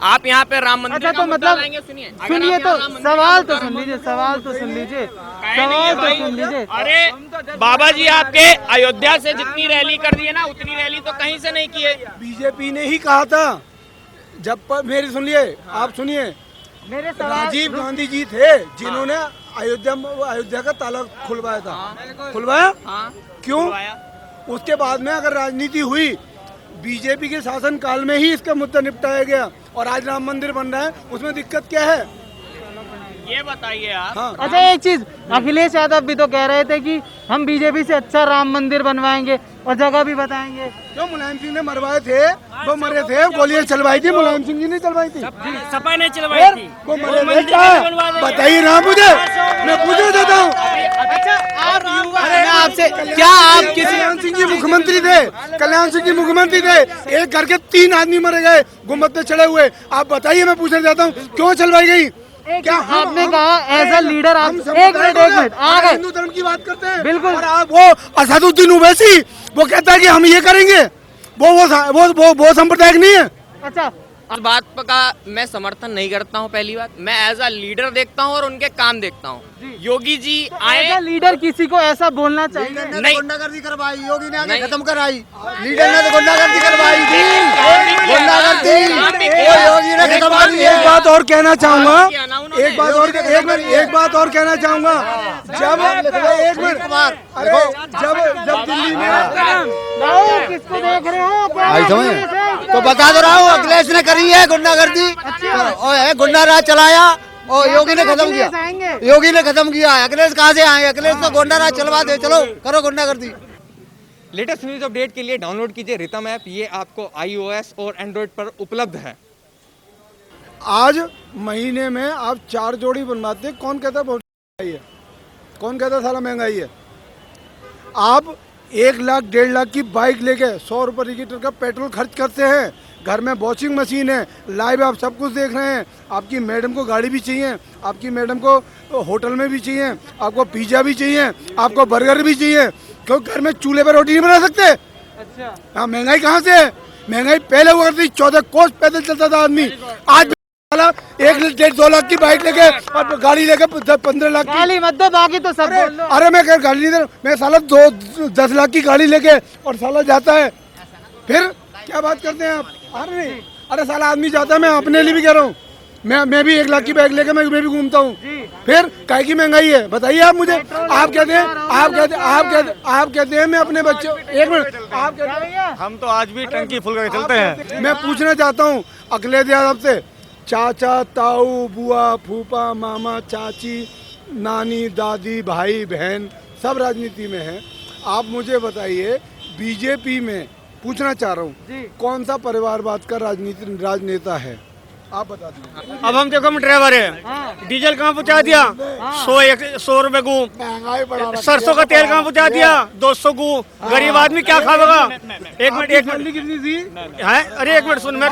आप यहाँ पे राम मंदिर अच्छा, का तो मुद्दा मतलब लाएंगे, सुनिए सुनिए तो सवाल तो सुन लीजिए, सवाल तो सुन लीजिए, सवाल तो सुन लीजिए। अरे बाबा जी, आपके अयोध्या से जितनी रैली कर दी है ना, उतनी रैली तो कहीं से नहीं की है। बीजेपी ने ही कहा था जब पर मेरी सुनिए, आप सुनिए, मेरे सवाल राजीव गांधी जी थे जिन्होंने अयोध्या का ताला खुलवाया था। खुलवाया हाँ, क्यों? खुलवाया। उसके बाद में अगर राजनीति हुई, बीजेपी के शासन काल में ही इसका मुद्दा निपटाया गया और आज राम मंदिर बन रहा है, उसमें दिक्कत क्या है? ये बताइए आप। हाँ, अच्छा, एक चीज, अखिलेश यादव भी तो कह रहे थे कि हम बीजेपी से अच्छा राम मंदिर बनवाएंगे और जगह भी बताएंगे। जो मुलायम सिंह ने मरवाए थे, वो मरे थे, गोलियां चलवाई थी, मुलायम सिंह जी ने चलवाई थी, सपा ने चलवाई थी। वो मरे थे क्या? बताइए ना मुझे, मैं पूछना चाहता हूँ। अच्छा, आप मैं आपसे क्या, आप किसी कल्याण सिंह जी मुख्यमंत्री थे, कल्याण सिंह जी मुख्यमंत्री थे, एक घर के 3 आदमी मरे गए गुम्बद पे चढ़े हुए। आप बताइए, मैं पूछना चाहता हूँ क्यों चलवाई गई? क्या आपने कहा एज अ लीडर आप, एक मिनट आ गए, हिंदू धर्म की बात करते हैं बिल्कुल। और आप वो असदुद्दीन ओवैसी वो कहता है कि हम ये करेंगे, वो सांप्रदायिक नहीं है। अच्छा, इस बात का मैं समर्थन नहीं करता हूँ। पहली बात, मैं एज अ लीडर देखता हूँ और उनके काम देखता हूँ। योगी जी आए, एज अ लीडर किसी को ऐसा बोलना चाहिए। नहीं, गुंडागर्दी करवाई, योगी ने आगे नहीं। खत्म कराई, लीडर ने तो गुंडागर्दी करवाई थी, गुंडागर्दी योगी ने खत्म करी है। एक बात और कहना चाहूंगा, किया ना उन्होंने। एक बात और कहना चाहूंगा, जब एक मिनट, अरे जब दिल्ली में किसको देख रहे हो? क्या आई समझ? अखिलेश है? तो बता दो रहा हूँ, अखिलेश ने करी है गुंडागर्दी और गुंडा राज चलाया और योगी ने खत्म अखिलेश किया, आएंगे। योगी ने खत्म किया है। अखिलेश कहाँ से आए? अखिलेश तो गुंडा राज चलवा दे, चलो करो गुंडागर्दी। लेटेस्ट न्यूज अपडेट के लिए डाउनलोड कीजिए रितम ऐप। ये आपको iOS और एंड्रॉइड पर उपलब्ध है। आज महीने में आप 4 जोड़ी बनवाते हैं, कौन कहता है बहुत महंगाई है? कौन कहता है साला महंगाई है? आप 1 लाख 1.5 लाख की बाइक लेके 100 रुपये लीटर का पेट्रोल खर्च करते हैं, घर में वॉशिंग मशीन है, लाइव आप सब कुछ देख रहे हैं, आपकी मैडम को गाड़ी भी चाहिए, आपकी मैडम को होटल में भी चाहिए, आपको पिज्ज़ा भी चाहिए, आपको बर्गर भी चाहिए, क्यों घर में चूल्हे पर रोटी नहीं बना सकते? अच्छा, हाँ, महंगाई कहाँ से है? महंगाई पहले हुआ करती, 14 कोस पैदल चलता था आदमी, आज 1-1.5-2 लाख की बाइक लेके और गाड़ी लेके 15 लाख की। गाली मत दो, बाकी तो सब बोल लो। अरे मैं गाड़ी नहीं दे रहा, मैं साला 10 लाख की गाड़ी लेके और साला जाता है, फिर क्या बात करते हैं आप? अरे साला आदमी जाता है, मैं अपने लिए भी कह रहा हूँ, मैं भी 1 लाख की बाइक लेके मैं भी घूमता हूँ, फिर काहे की महंगाई है बताइए आप मुझे? आप कहते हैं मैं अपने बच्चों, एक मिनट, आप कहते हैं हम तो आज भी टंकी फुल करके चलते हैं। मैं पूछना चाहता हूँ अखिलेश यादव से, चाचा, ताऊ, बुआ, फूफा, मामा, चाची, नानी, दादी, भाई, बहन सब राजनीति में हैं। आप मुझे बताइए, बीजेपी में पूछना चाह रहा हूँ, कौन सा परिवारवाद का राजनेता है? आप बता दीजिए। अब हम देखो, हम ड्राइवर है, डीजल कहाँ पहुँचा दिया? 100 रुपए को। महंगाई बढ़ा, सरसों का तेल कहाँ पहुँचा दिया? 200 को। गरीब आदमी क्या खाएगा? एक मिनट कितनी थी? है, अरे एक मिनट सुन, मैं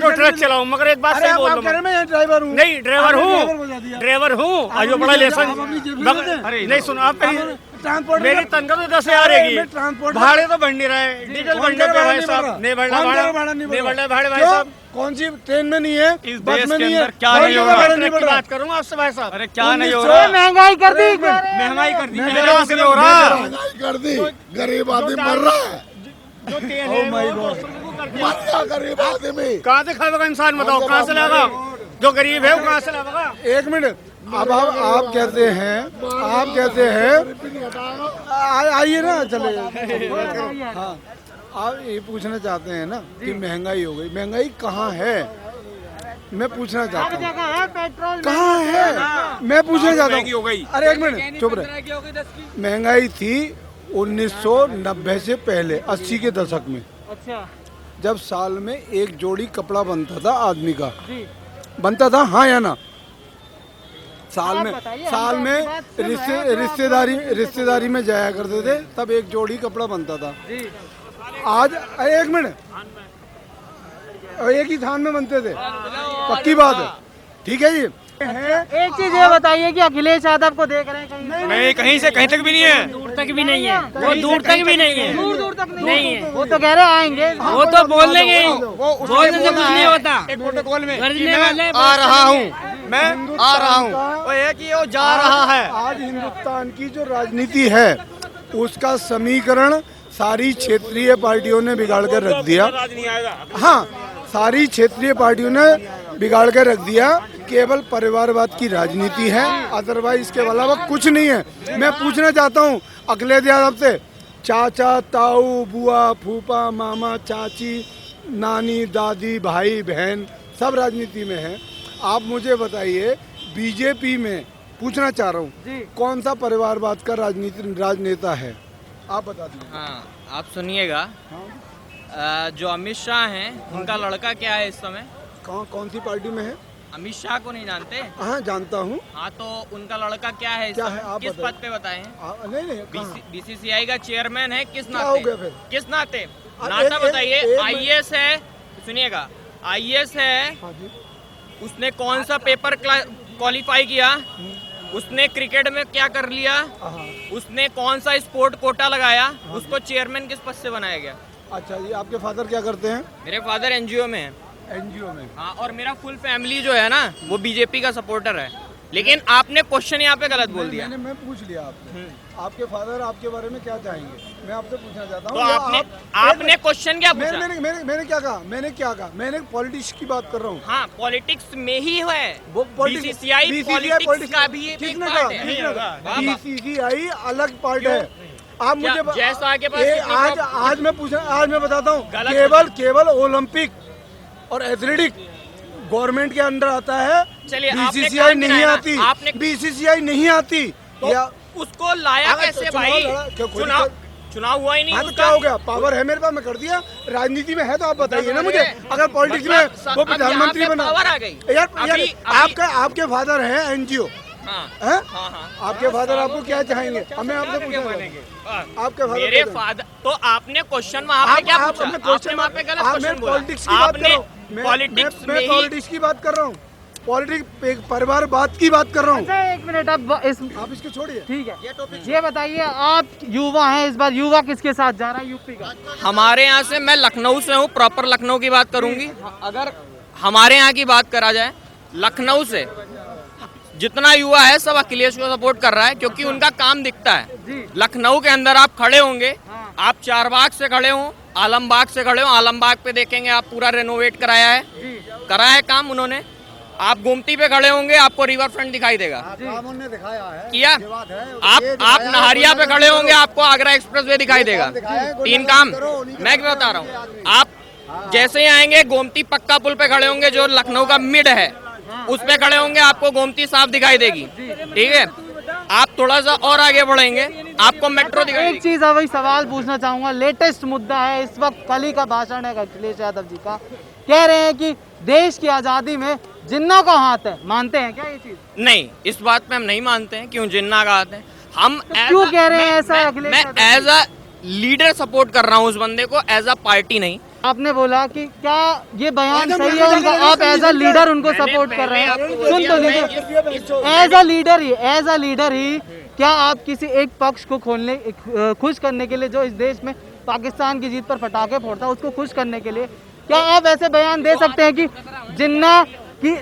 तो ट्रक चलाऊँ, मगर एक बात सही बोल रहा हूँ, मैं ड्राइवर हूँ। नहीं ड्राइवर हूँ, आज वो बड़ा लाइसेंस नहीं सुन आप, ट्रांसपोर्ट मेरी तनख्वाह तो 10,000 है, भाड़े तो बढ़ नहीं रहा है, डीजल बढ़ने पे भाई साहब नहीं बढ़ रहा, भाड़े भाई साहब। कौन सी ट्रेन में नहीं है, इस बस देश में के नहीं है, अंदर क्या नहीं हो रहा? नहीं बढ़ रहा। बात करूंगा आपसे भाई साहब। अरे क्या नहीं हो तो रहा? महंगाई कर दी, महंगाई कर दी, महंगाई नहीं हो रहा। महंगाई कर दी, गरीब आदमी मर रहा है, जो तेल है वो 200 को कर दिया। मर रहा गरीब आदमी। कहाँ से खाएगा इंसान, बताओ कहाँ से लाएगा? जो गरीब है वो कहाँ से लाएगा? एक मिनट, अब आप कहते हैं आइए ना, चले। हाँ, आप ये पूछना चाहते हैं ना कि महंगाई हो गई, महंगाई कहाँ है? मैं पूछना चाहता हूँ है पेट्रोल कहाँ है? मैं पूछना चाहता हूँ। हो गई। अरे एक मिनट चुप रहे। महंगाई थी 1990 से पहले, 80 के दशक में, अच्छा, जब साल में 1 जोड़ी कपड़ा बनता था आदमी का, बनता था, हाँ या ना? साल में रिश्तेदारी में जाया करते थे, तब 1 जोड़ी कपड़ा बनता था। आज अरे एक मिनट, एक ही थान में बनते थे, पक्की बात है, ठीक है जी। एक चीज ये बताइए कि अखिलेश यादव को देख रहे हैं कहीं? नहीं, कहीं से कहीं तक भी नहीं है। तक भी नहीं है, वो दूर तक भी नहीं है, दूर दूर तक नहीं है। वो तो कह रहे आएंगे, वो तो बोल देंगे, बोलने से कुछ नहीं होता। प्रोटोकॉल में गरजने वाले आ रहा हूँ, मैं आ रहा हूँ, वो है कि वो जा रहा है। आज हिंदुस्तान की जो राजनीति है उसका समीकरण सारी क्षेत्रीय पार्टियों ने बिगाड़ कर रख दिया। हाँ, सारी क्षेत्रीय पार्टियों ने बिगाड़ कर रख दिया। केवल परिवारवाद की राजनीति है, अदरवाइज इसके अलावा कुछ नहीं है। मैं पूछना चाहता हूँ अखिलेश यादव से, चाचा, ताऊ, बुआ, फूफा, मामा, चाची, नानी, दादी, भाई, बहन सब राजनीति में हैं। आप मुझे बताइए बीजेपी में, पूछना चाह रहा हूँ, कौन सा परिवारवाद का राजनेता है, आप बता दीजिए। हाँ, आप सुनिएगा, जो अमित शाह हैं उनका लड़का क्या है इस समय? कौन सी पार्टी में है? अमित शाह को नहीं जानते? हाँ, जानता हूँ। हाँ, तो उनका लड़का क्या है इस क्या समय? है, आप किस बताइए। पद पे बताए हैं? नहीं, बीसीसीआई का चेयरमैन है, किस क्या हो नाते? गया फिर? किस नाते? अब नाता एक- बताइए। एक- आईएएस है, सुनिएगा, आईएएस है, हाँ जी। उसने कौन सा पेपर क्वालिफाई किया, उसने क्रिकेट में क्या कर लिया, हाँ। उसने कौन सा स्पोर्ट कोटा लगाया, उसको चेयरमैन किस पद से बनाया गया? अच्छा जी, आपके फादर क्या करते हैं? मेरे फादर एनजीओ में है। एनजीओ में। हाँ, और मेरा फुल फैमिली जो है ना वो बीजेपी का सपोर्टर है। लेकिन आपने क्वेश्चन यहाँ पे गलत बोल दिया। मैं पूछ लिया आपसे, आपके फादर आपके बारे में क्या चाहेंगे, मैं आपसे पूछना चाहता तो हूँ। आपने क्वेश्चन क्या पूछा? मैंने क्या कहा, मैंने पॉलिटिक्स की बात कर रहा हूँ। हाँ, पॉलिटिक्स में ही है। वो बीसीसीआई पॉलिटिक्स का भी एक किसने पार्ट कहा? है। बीसीसीआई अलग पार्ट है। आप मुझे जैसा आपके पास आज मैं बताता हूँ, गलत केवल ओलंपिक और एथलेटिक गवर्नमेंट के अंडर आता है। चलिए, आपने बीसीसीआई काम नहीं गिनाया ना, आती, आपने बीसीसीआई नहीं आती। तो या उसको लाया अगर कैसे चुनाव भाई? लड़ा, क्या कोई चुनाव हुआ ही नहीं हाँ, तो उसका। क्या हो गया? पावर है मेरे पास, मैं कर दिया। राजनीति में है तो आप बताइए ना मुझे। अगर पॉलिटिक्स में मतलब वो अब प्रधानमंत्री यहाँ पे बना, पावर आ गई। यार अभी- आपके फादर हैं एनजीओ, हाँ, हैं? हाँ, हाँ। आपके फादर आपको क्या चाहेंगे? हमें आपसे पूछना आपके फादर मेरे क्या फादर, तो आपने क्वेश्चन वहाँ पे क्या पूछा? आपने वहाँ पे गलत क्वेश्चन बोला। पॉलिटिक्स की बात कर रहा आपने हूँ। पॉलिटिक्स में मैं ही पॉलिटिक्स की बात कर रहा हूँ, पॉलिटिक्स परिवारवाद की बात कर रहा हूँ। अच्छा, एक मिनट, अब इस आप इसको छोड़िए। ठीक है, ये बताइए, आप युवा हैं, इस बार युवा किसके साथ जा रहा है यूपी का? हमारे यहाँ से, मैं लखनऊ से हूँ, प्रॉपर लखनऊ की बात करूंगी। अगर हमारे यहाँ की बात करा जाए, लखनऊ से जितना युवा है सब अखिलेश को सपोर्ट कर रहा है, क्योंकि उनका काम दिखता है। लखनऊ के अंदर आप खड़े होंगे, आप चारबाग से खड़े हो, आलमबाग से खड़े हो, आलमबाग पे देखेंगे आप पूरा रेनोवेट कराया है काम उन्होंने। आप गोमती पे खड़े होंगे, आपको रिवर फ्रंट दिखाई देगा, ने दिखाया है, किया। ये बात है। आप नहरिया पे खड़े होंगे, आपको आगरा एक्सप्रेसवे दिखाई देगा। 3 काम मैं क्या बता रहा हूँ। आप जैसे ही आएंगे, गोमती पक्का पुल पे खड़े होंगे, जो लखनऊ का मिड है, उस पे खड़े होंगे, आपको गोमती साफ दिखाई देगी। ठीक है, आप थोड़ा सा और आगे बढ़ेंगे, आपको मेट्रो दिखाई एक चीज अभी सवाल पूछना चाहूंगा, लेटेस्ट मुद्दा है इस वक्त, कल ही का भाषण है अखिलेश यादव जी का, कह रहे हैं कि देश की आजादी में जिन्ना का हाथ है। मानते हैं क्या ये चीज? नहीं, इस बात पे हम नहीं मानते हैं। क्यों जिन्ना का हाथ है? हम क्यों कह रहे हैं ऐसा? अखिलेश मैं Yadav as a leader support कर रहा हूँ उस बंदे को, एज अ पार्टी नहीं। आपने बोला कि क्या ये बयान सही है उनका, आप एज अ लीडर उनको सपोर्ट कर रहे हैं? सुन तो लीजिए, एज अ लीडर ही क्या आप किसी एक पक्ष को खुश करने के लिए, जो इस देश में पाकिस्तान की जीत पर पटाखे फोड़ता है, उसको खुश करने के लिए क्या आप ऐसे बयान दे सकते हैं कि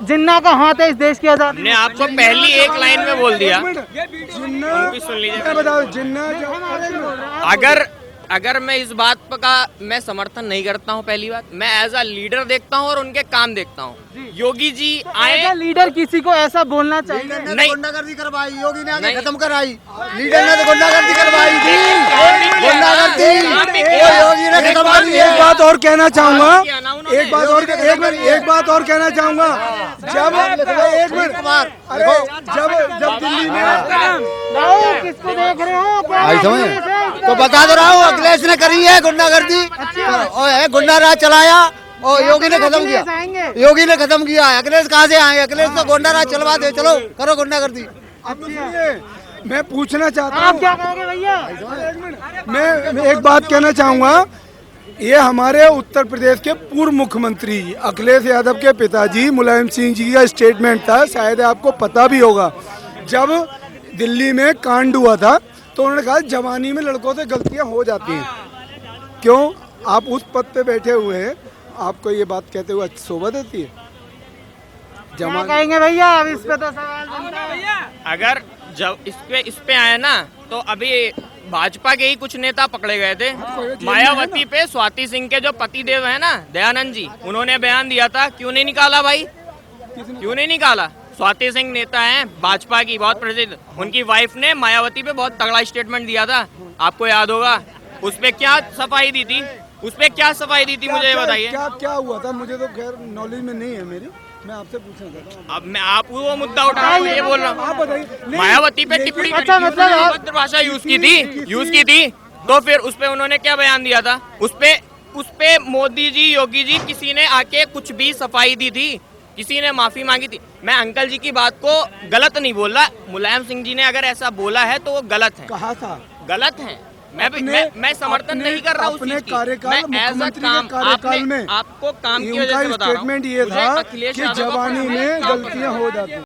जिन्ना का हाथ है इस देश की आजादी? ने आपको पहली एक लाइन में बोल दिया, जिन्ना, भी सुन लीजिए। मैं बताऊं, जिन्ना अगर मैं इस बात का मैं समर्थन नहीं करता हूँ, पहली बात, मैं एज अ लीडर देखता हूँ और उनके काम देखता हूँ। योगी जी एज अ आए, लीडर किसी को ऐसा बोलना चाहिए? नहीं। गुंडागर्दी करवाई, योगी ने आगे नहीं। खत्म कराई। लीडर ने तो गुंडागर्दी करवाई थी, गुंडागर्दी वो योगी ने खत्म करी है। एक बात और कहना चाहूंगा, किया ना उन्होंने। एक बात और कहना चाहूंगा, जब एक मिनट, अरे जब दिल्ली में किसको देख रहे हो? आई समझ तो बता दो रहा हूँ, अखिलेश ने करी है गुंडागर्दी, और गुंडा राज चलाया और योगी ने खत्म किया। योगी ने खत्म किया है। अखिलेश कहाँ से आएंगे? अखिलेश तो गुंडा राज चलवा दे, चलो करो गुंडागर्दी। अब सुनिए, मैं पूछना चाहता आप हूँ, क्या कहोगे भैया? मैं एक बात कहना चाहूँगा, ये हमारे उत्तर प्रदेश के पूर्व मुख्यमंत्री अखिलेश यादव के पिताजी मुलायम सिंह जी का स्टेटमेंट था, शायद आपको पता भी होगा। जब दिल्ली में कांड हुआ था तो उन्होंने कहा जवानी में लड़कों से गलतियां हो जाती हैं। क्यों? आप उस पद पे बैठे हुए हैं, आपको ये बात कहते हुए शोभा देती है? क्या कहेंगे भैया? अब इस पे तो सवाल बनता है। अगर जब इस पे आए ना, तो अभी भाजपा के ही कुछ नेता पकड़े गए थे। मायावती पे स्वाति सिंह के जो पति देव है ना, दयानंद जी, उन्होंने बयान दिया था, क्यों नहीं निकाला भाई? क्यों नहीं निकाला? स्वाति सिंह नेता हैं भाजपा की, बहुत प्रसिद्ध। उनकी वाइफ ने मायावती पे बहुत तगड़ा स्टेटमेंट दिया था, आपको याद होगा। उस पे क्या सफाई दी थी? उस पे क्या सफाई दी थी, मुझे ये बताइए। क्या हुआ था? मुझे तो खैर नॉलेज में नहीं है मेरी, मैं आपसे पूछना चाहता हूँ। अब मैं आप वो मुद्दा उठा रहा हूँ, ये बोल रहा हूँ। आप बताइए। मायावती पे टिप्पणी अच्छा, मतलब आप अभद्र भाषा यूज की थी, तो फिर उस पे उन्होंने क्या बयान दिया था? उस पे मोदी जी, योगी जी, किसी ने आके कुछ भी सफाई दी थी? किसी ने माफी मांगी थी? मैं अंकल जी की बात को गलत नहीं बोल रहा, मुलायम सिंह जी ने अगर ऐसा बोला है तो वो गलत है। कहा था गलत है। मैं समर्थन नहीं कर रहा हूँ अपने कार्यकाल, मुख्यमंत्री के कार्यकाल में आपको काम की वजह से बता रहा हूँ। स्टेटमेंट ये था कि जवानी में गलतियां हो जाती हैं।